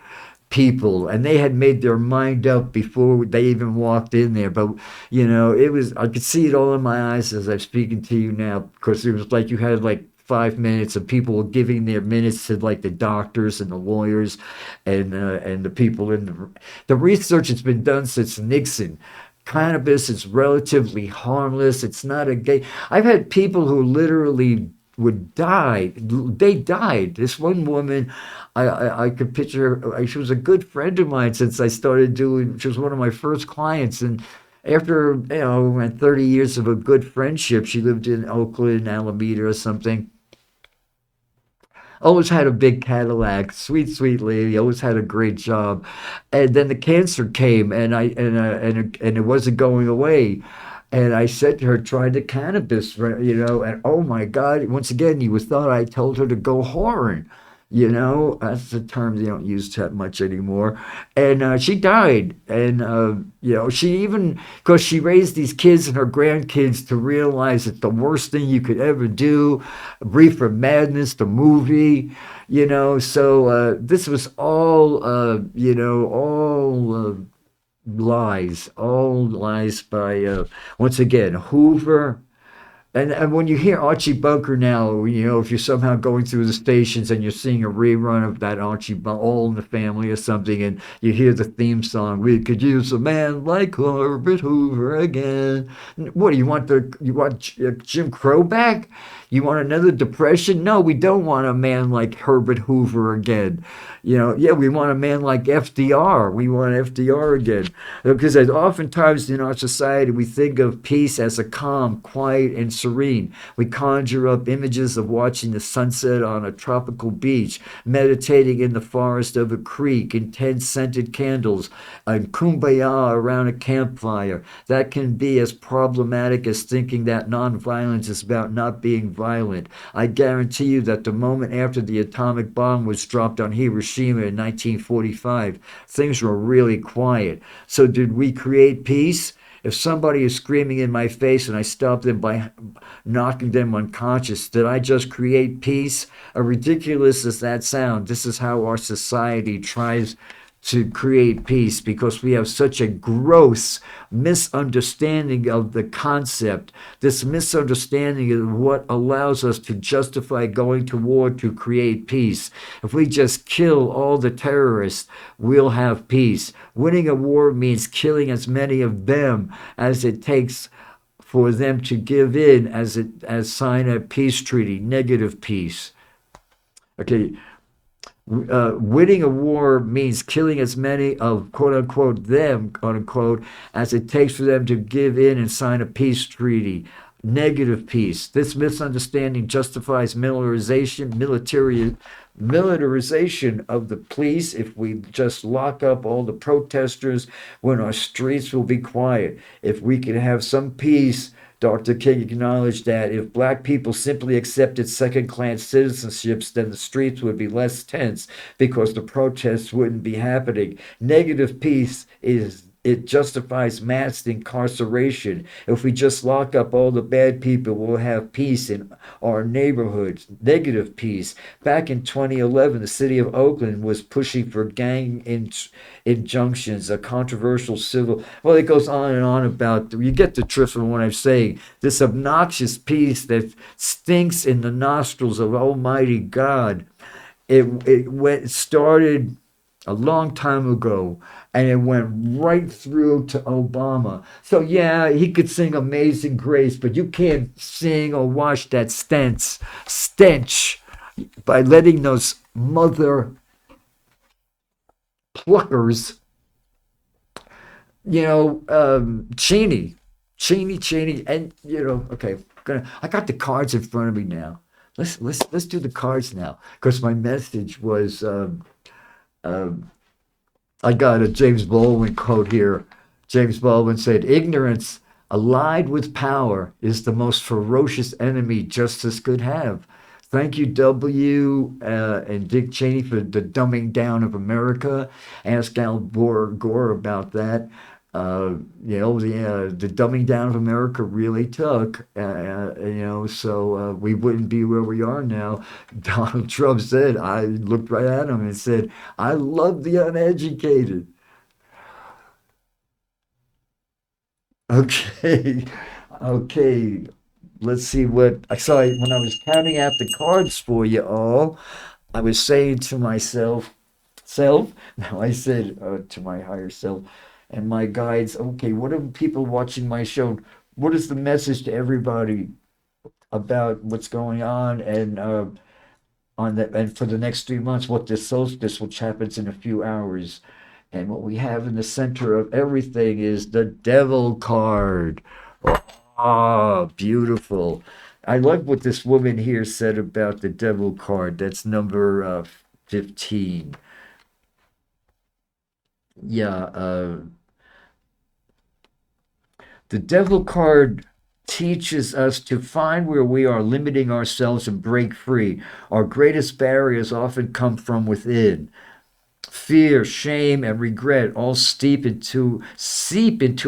S1: people, and they had made their mind up before they even walked in there. But it was, I could see it all in my eyes as I'm speaking to you now, because it was like you had like 5 minutes and people were giving their minutes to like the doctors and the lawyers and the people in the research that's been done since Nixon. Cannabis is relatively harmless. It's not a gay. I've had people who literally would die. They died. This one woman, I could picture her. She was a good friend of mine since I started doing. She was one of my first clients, and after 30 years of a good friendship, she lived in Oakland, Alameda, or something. Always had a big Cadillac, sweet, sweet lady. Always had a great job, and then the cancer came, and it wasn't going away. And I said to her, try the cannabis, right, and oh my God, once again, you would thought I told her to go whoring. That's a term they don't use that much anymore. And she died. And, she even, because she raised these kids and her grandkids to realize that the worst thing you could ever do, Reefer Madness, the movie, so this was all, all lies by, once again, Hoover. And when you hear Archie Bunker now, if you're somehow going through the stations and you're seeing a rerun of that Archie Bunker, All in the Family or something, and you hear the theme song, "We could use a man like Herbert Hoover again." What do you want? You want Jim Crow back? You want another depression? No, we don't want a man like Herbert Hoover again. Yeah, we want a man like FDR. We want FDR again. Because oftentimes in our society, we think of peace as a calm, quiet, and serene. We conjure up images of watching the sunset on a tropical beach, meditating in the forest of a creek, intense scented candles, and kumbaya around a campfire. That can be as problematic as thinking that nonviolence is about not being violent. I guarantee you that the moment after the atomic bomb was dropped on Hiroshima in 1945, things were really quiet. So did we create peace? If somebody is screaming in my face and I stop them by knocking them unconscious, did I just create peace? As ridiculous as that sounds, this is how our society tries to create peace, because we have such a gross misunderstanding of the concept, this misunderstanding of what allows us to justify going to war to create peace. If we just kill all the terrorists, we'll have peace. Winning a war means killing as many of them as it takes for them to give in as sign a peace treaty, negative peace. Okay, Winning a war means killing as many of quote unquote them, quote unquote, as it takes for them to give in and sign a peace treaty. Negative peace. This misunderstanding justifies militarization of the police. If we just lock up all the protesters, when our streets will be quiet. If we can have some peace, Dr. King acknowledged that if black people simply accepted second class citizenships, then the streets would be less tense because the protests wouldn't be happening. Negative peace is it justifies mass incarceration. If we just lock up all the bad people, we'll have peace in our neighborhoods. Negative peace. Back in 2011, the city of Oakland was pushing for injunctions, a controversial civil. Well, it goes on and on about. You get the drift of what I'm saying. This obnoxious peace that stinks in the nostrils of Almighty God. It started a long time ago, and it went right through to Obama. So yeah, he could sing Amazing Grace, but you can't sing or wash that stench by letting those mother pluckers, Cheney, and okay, I got the cards in front of me now. Let's do the cards now, because my message was. I got a James Baldwin quote here. James Baldwin said, "Ignorance allied with power is the most ferocious enemy justice could have." Thank you, W. And Dick Cheney, for the dumbing down of America. Ask Al Gore about that. The dumbing down of America really took, so we wouldn't be where we are now. Donald Trump said, I looked right at him and said, I love the uneducated. Okay, okay. Let's see what I saw when I was counting out the cards for you all. I was saying to myself, self. Now I said to my higher self and my guides, okay, what are people watching my show? What is the message to everybody about what's going on and for the next 3 months, what this solstice, which happens in a few hours, and what we have in the center of everything is the devil card. Ah, beautiful. I like what this woman here said about the devil card. That's number 15. Yeah, the devil card teaches us to find where we are limiting ourselves and break free. Our greatest barriers often come from within. Fear, shame, and regret all seep into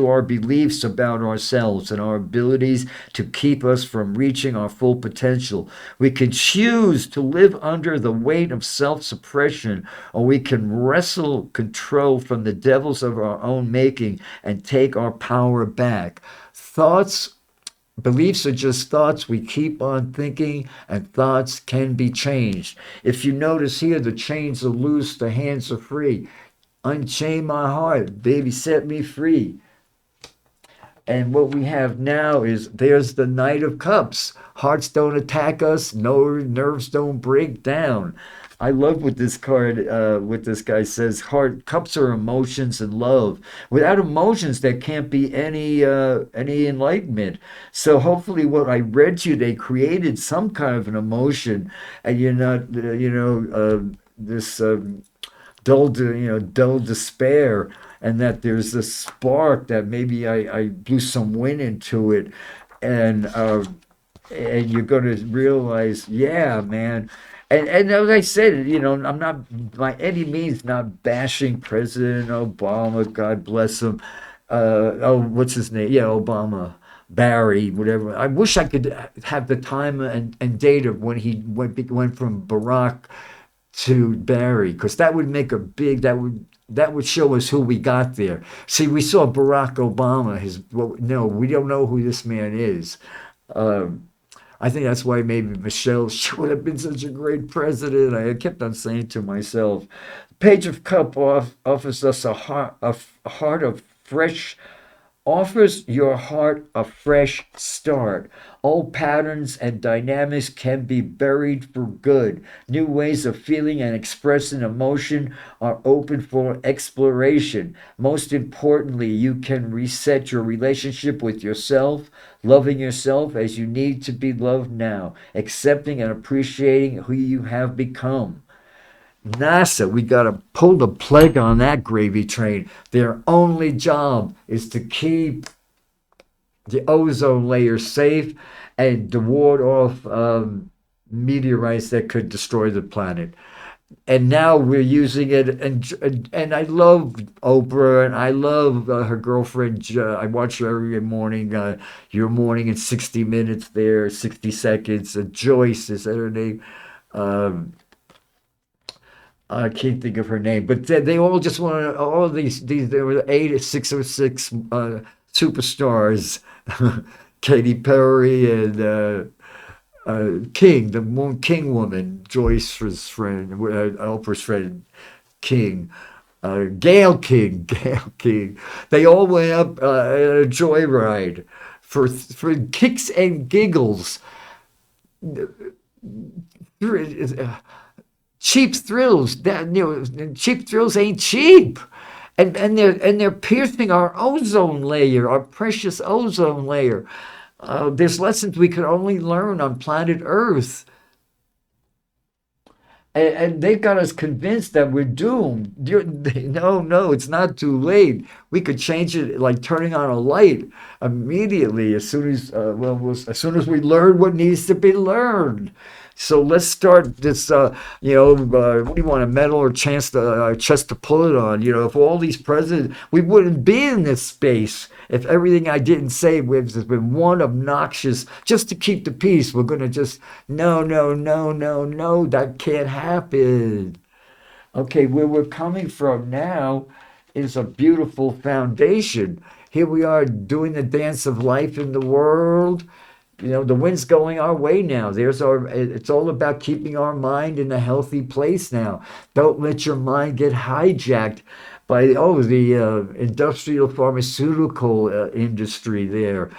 S1: our beliefs about ourselves and our abilities to keep us from reaching our full potential. We can choose to live under the weight of self-suppression, or we can wrestle control from the devils of our own making and take our power back. Beliefs are just thoughts. We keep on thinking, and thoughts can be changed. If you notice here, the chains are loose, the hands are free. Unchain my heart, baby, set me free. And what we have now is there's the Knight of Cups. Hearts don't attack us, no nerves don't break down. I love what this guy says. Heart cups are emotions and love. Without emotions, there can't be any enlightenment. So hopefully, what I read to you, they created some kind of an emotion, and you're not, this dull despair, and that there's a spark that maybe I blew some wind into it, and you're going to realize, yeah, man. And as I said, I'm not by any means not bashing President Obama. God bless him. What's his name? Yeah, Obama. Barry, whatever. I wish I could have the time and date of when he went from Barack to Barry, because that would make a big, that would show us who we got there. See, we saw Barack Obama. No, we don't know who this man is. I think that's why maybe Michelle she would have been such a great president. I kept on saying to myself, Page of Cup offers us a heart of fresh offers your heart a fresh start. Old patterns and dynamics can be buried for good. New ways of feeling and expressing emotion are open for exploration. Most importantly, you can reset your relationship with yourself, loving yourself as you need to be loved now, accepting and appreciating who you have become. NASA, we got to pull the plug on that gravy train. Their only job is to keep the ozone layer safe and to ward off meteorites that could destroy the planet. And now we're using it, and I love Oprah, and I love her girlfriend. I watch her every morning. Your morning in 60 minutes there, 60 seconds. Joyce, is that her name? Um, I can't think of her name, but they all just want to, all of these there were 606 superstars, Katy Perry and King, the one King woman, Joyce's friend, Oprah's friend, King. Gail King. They all went up a joyride for kicks and giggles. Cheap thrills. Cheap thrills ain't cheap, and they're piercing our ozone layer, our precious ozone layer. There's lessons we can only learn on planet Earth, and they got us convinced that we're doomed. No, no, it's not too late. We could change it like turning on a light immediately as soon as as soon as we learn what needs to be learned. So let's start this. What do you want, a medal or chest to pull it on? If all these presidents, we wouldn't be in this space if everything I didn't say has been one obnoxious just to keep the peace. We're gonna just no, no, no, no, no. That can't happen. Okay, where we're coming from now is a beautiful foundation. Here we are doing the dance of life in the world. The wind's going our way now. It's all about keeping our mind in a healthy place now. Don't let your mind get hijacked by the industrial pharmaceutical industry there.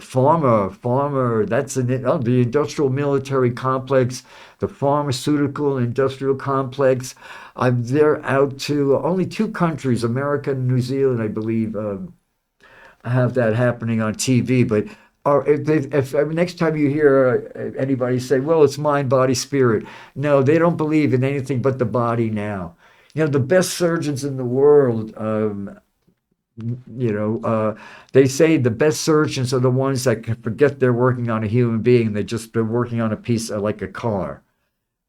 S1: Farmer, the industrial military complex, the pharmaceutical industrial complex. They're out to only two countries, America and New Zealand, I believe, have that happening on TV. But if next time you hear anybody say, "Well, it's mind, body, spirit," no, they don't believe in anything but the body now. The best surgeons in the world, they say the best surgeons are the ones that can forget they're working on a human being. They're working on a piece of, like a car.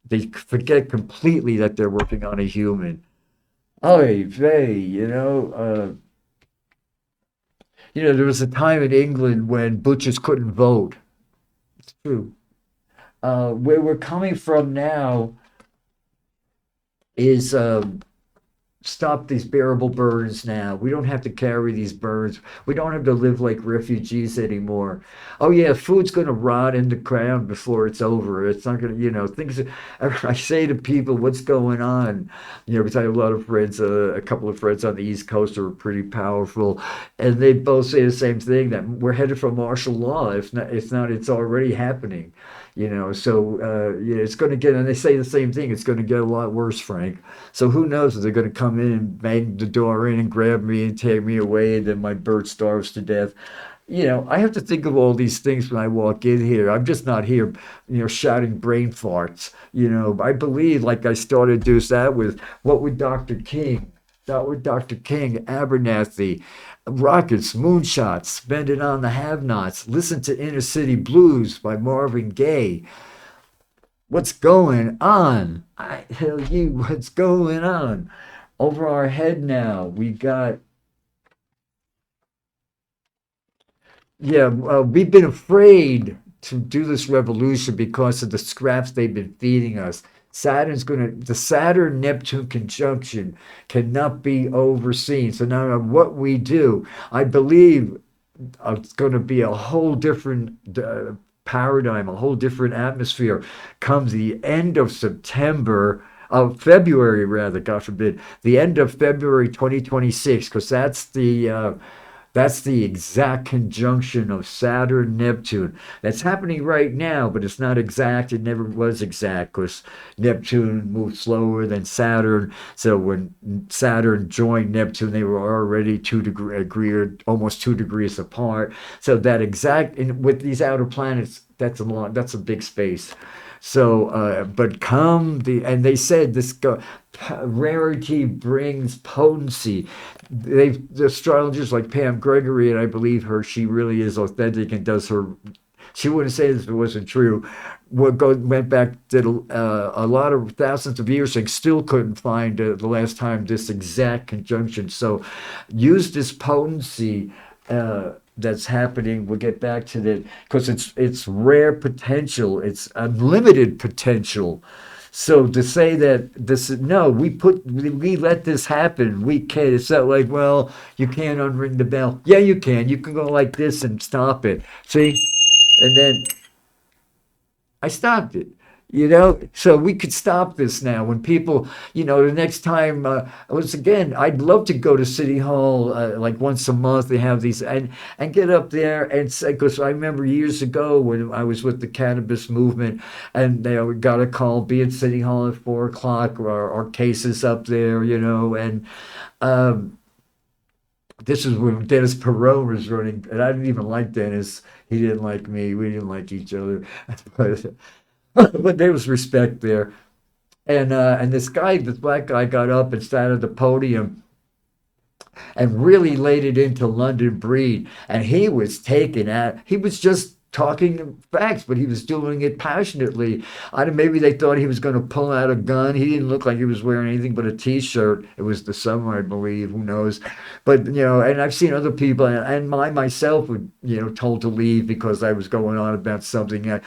S1: They forget completely that they're working on a human. Oy vey, there was a time in England when butchers couldn't vote. It's true. Where we're coming from now is stop these bearable burdens now. We don't have to carry these burdens. We don't have to live like refugees anymore. Oh yeah, food's going to rot in the ground before it's over. It's not going to, things. I say to people, what's going on? Because I have a lot of friends, a couple of friends on the East Coast are pretty powerful, and they both say the same thing, that we're headed for martial law. If not, it's already happening. It's going to get, and they say the same thing, it's going to get a lot worse, Frank. So who knows if they're going to come in and bang the door in and grab me and take me away, and then my bird starves to death. I have to think of all these things when I walk in here. I'm just not here, shouting brain farts. I believe, like I started to do that with what would Dr. King, Abernathy, rockets, moonshots, spend it on the have-nots. Listen to Inner City Blues by Marvin Gaye. What's going on? I tell you, what's going on? Over our head now, we got, we've been afraid to do this revolution because of the scraps they've been feeding us. The Saturn Neptune conjunction cannot be overseen. So no matter what we do, I believe it's going to be a whole different paradigm, a whole different atmosphere come the end of September. Of February, rather, God forbid, the end of February 2026, because that's the That's the exact conjunction of Saturn, Neptune. That's happening right now, but it's not exact. It never was exact because Neptune moved slower than Saturn. So when Saturn joined Neptune, they were already 2 degree, almost 2 degrees apart. So that exact, and with these outer planets, that's a big space. So, but come and they said rarity brings potency. The astrologers like Pam Gregory, and I believe her, she really is authentic and does her. She wouldn't say this if it wasn't true. Went back, did a lot of thousands of years, and still couldn't find the last time this exact conjunction. So, use this potency. That's happening. We'll get back to that because it's rare potential. It's unlimited potential. So to say that this no, we let this happen. We can't. It's not like, well, you can't unring the bell. Yeah, you can. You can go like this and stop it. See, and then I stopped it. So we could stop this now. When people, the next time, once again, I'd love to go to City Hall like once a month. They have these and get up there and say, because I remember years ago when I was with the cannabis movement, and they got a call, be at City Hall at 4 o'clock, or our cases up there, and. Um, this is when Dennis Perot was running, and I didn't even like Dennis. He didn't like me. We didn't like each other, but but there was respect there. And this black guy, got up and sat at the podium and really laid it into London Breed. And he was taken at. He was just talking facts, but he was doing it passionately. I don't. Maybe they thought he was going to pull out a gun. He didn't look like he was wearing anything but a T-shirt. It was the summer, I believe. Who knows? But and I've seen other people, and myself were told to leave because I was going on about something.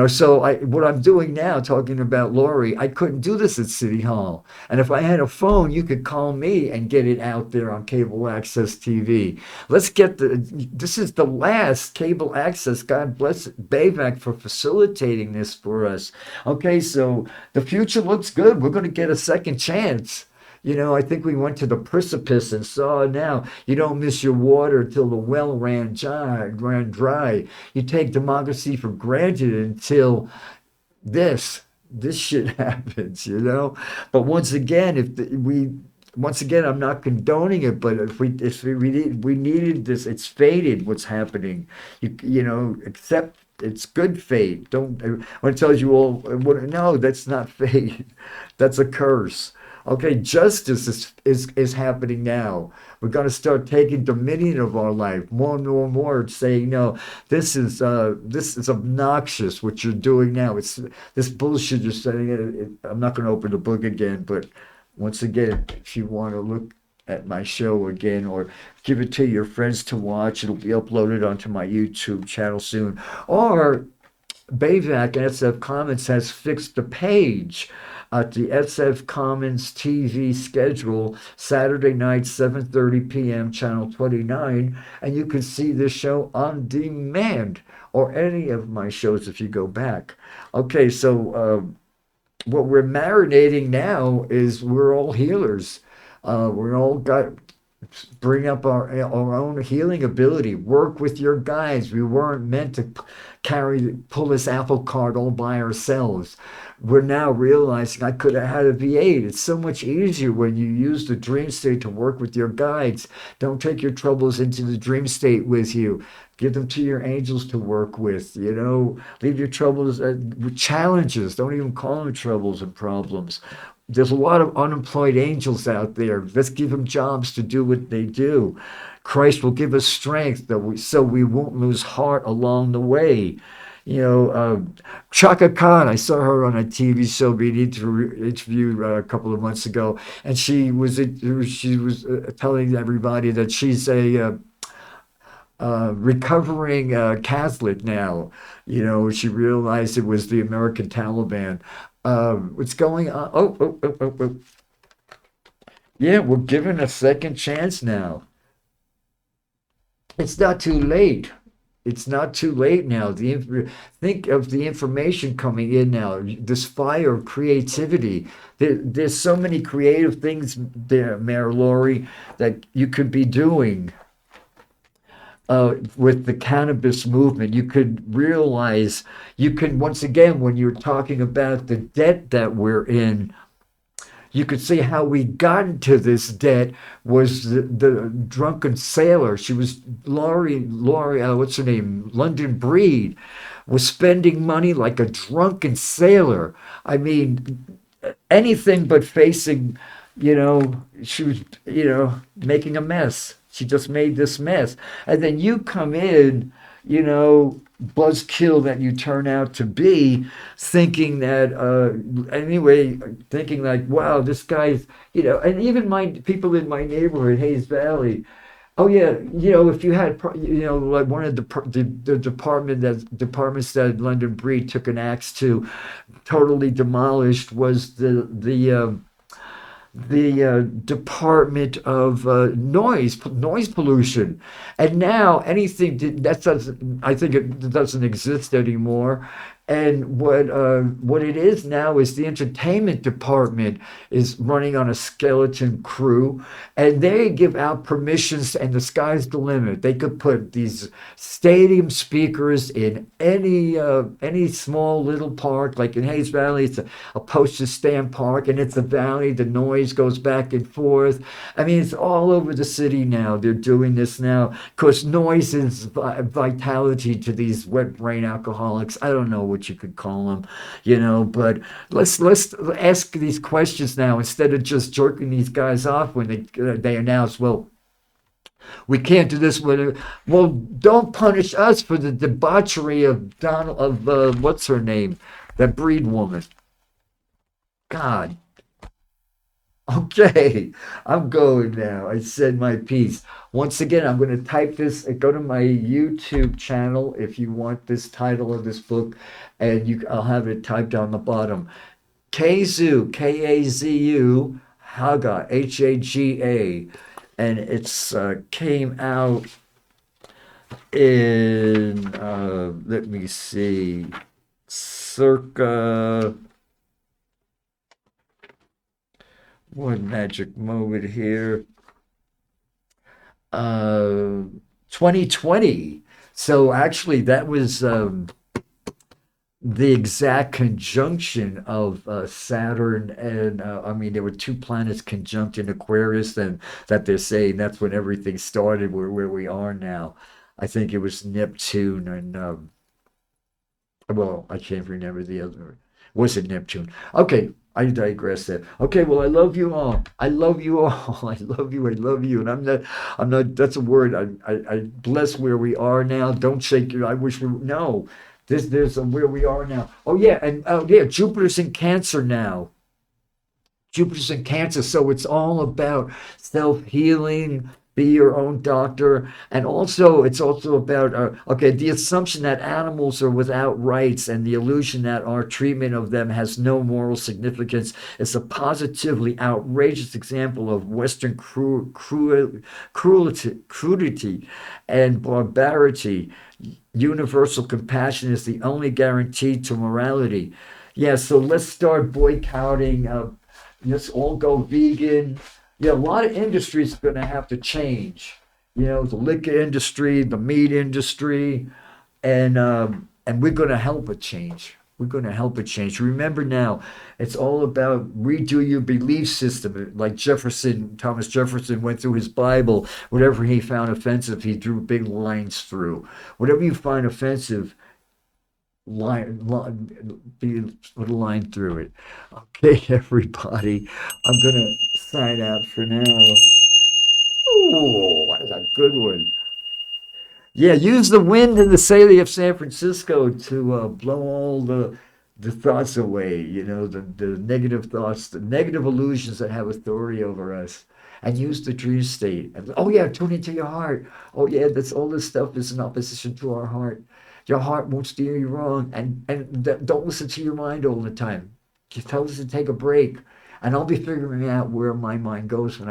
S1: So what I'm doing now, talking about Lori, I couldn't do this at City Hall. And if I had a phone, you could call me and get it out there on cable access TV. Let's get this is the last cable access. God bless BAVC for facilitating this for us. Okay, so the future looks good. We're going to get a second chance. I think we went to the precipice and saw now you don't miss your water till the well ran dry. You take democracy for granted until this shit happens, But once again, once again, I'm not condoning it, but if we needed this, it's fated. What's happening, accept it's good fate. Don't when it tells you all. No, that's not fate. That's a curse. Okay, justice is happening now. We're going to start taking dominion of our life more and more and more, saying, no, this is obnoxious what you're doing now. It's this bullshit you're saying. I'm not going to open the book again, but once again, if you want to look at my show again or give it to your friends to watch, it'll be uploaded onto my YouTube channel soon. Or BAVC SF Commons has fixed the page at the SF Commons TV schedule, Saturday night, 7:30 p.m., channel 29, and you can see this show on demand, or any of my shows if you go back. Okay, so what we're marinating now is we're all healers. We're all got bring up our own healing ability. Work with your guides. We weren't meant to pull this apple cart all by ourselves. We're now realizing I could have had a V8. It's so much easier when you use the dream state to work with your guides. Don't take your troubles into the dream state with you. Give them to your angels to work with. Leave your troubles with challenges. Don't even call them troubles and problems. There's a lot of unemployed angels out there. Let's give them jobs to do what they do. Christ will give us strength so we won't lose heart along the way. Chaka Khan, I saw her on a TV show being interviewed a couple of months ago, and she was telling everybody that she's a recovering Catholic now. She realized it was the American Taliban. What's going on? Oh. Yeah, we're given a second chance now. It's not too late. It's not too late now. Think of the information coming in now. This fire of creativity. There's so many creative things there, Mayor Lori, that you could be doing. with the cannabis movement, you could realize, you can, once again, when you're talking about the debt that we're in, you could see how we got into this debt was the drunken sailor. She was Laurie, what's her name? London Breed was spending money like a drunken sailor. I mean, anything but facing, she was, making a mess. She just made this mess. And then you come in, buzzkill that you turn out to be, thinking that, anyway, thinking like, wow, this guy's, and even my people in my neighborhood, Hayes Valley, oh yeah, if you had, like one of the departments that London Breed took an axe to, totally demolished, was the Department of noise pollution, and now anything that doesn't, I think it doesn't exist anymore. And what it is now is the entertainment department is running on a skeleton crew, and they give out permissions, and the sky's the limit. They could put these stadium speakers in any small little park, like in Hayes Valley, it's a postage stamp park, and it's a valley. The noise goes back and forth. I mean, it's all over the city now. They're doing this now because noise is vitality to these wet brain alcoholics. I don't know what you could call them, but let's ask these questions now instead of just jerking these guys off when they announce, well, we can't do this. Well, don't punish us for the debauchery of what's her name, that Breed woman. God. Okay, I'm going now. I said my piece. Once again, I'm going to type this. Go to my YouTube channel if you want this title of this book, and I'll have it typed on the bottom. Kazu, Kazu, Haga, Haga, and it's came out in let me see, circa. One magic moment here. 2020. So actually, that was the exact conjunction of Saturn and I mean, there were two planets conjunct in Aquarius, and that they're saying that's when everything started. Where we are now. I think it was Neptune and well, I can't remember the other. Was it Neptune? Okay, I digress there. Okay, well, I love you all. I love you all. I love you. I love you. And I'm not, that's a word. I bless where we are now. Don't shake your, I wish we, no. There's where we are now. Oh, yeah. And oh, yeah, Jupiter's in Cancer now. Jupiter's in Cancer. So it's all about self-healing, be your own doctor. And also, it's also about, okay, the assumption that animals are without rights and the illusion that our treatment of them has no moral significance is a positively outrageous example of Western crudity and barbarity. Universal compassion is the only guarantee to morality. Yeah, so let's start boycotting. Let's all go vegan. Yeah, a lot of industries are going to have to change. The liquor industry, the meat industry, and we're going to help it change. We're going to help it change. Remember now, it's all about redo your belief system. Like Thomas Jefferson went through his Bible. Whatever he found offensive, he drew big lines through. Whatever you find offensive, put a line through it. Okay, everybody, I'm gonna sign out for now. Oh, that is a good one. Yeah, use the wind in the city of San Francisco to blow all the thoughts away. The negative thoughts, the negative illusions that have authority over us, and use the dream state. And, oh yeah, tune into your heart. Oh yeah, that's all this stuff is in opposition to our heart. Your heart won't steer you wrong, and don't listen to your mind all the time. Just tell us to take a break, and I'll be figuring out where my mind goes when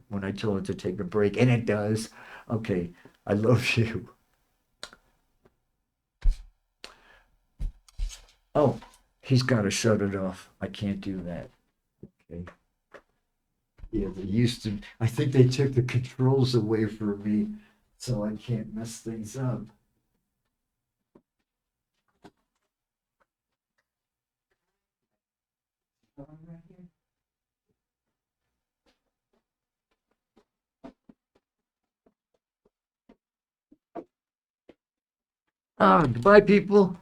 S1: when I tell it to take a break, and it does. Okay, I love you. Oh, he's got to shut it off. I can't do that. Okay. Yeah, they used to. I think they took the controls away from me. so I can't mess things up. Goodbye, people.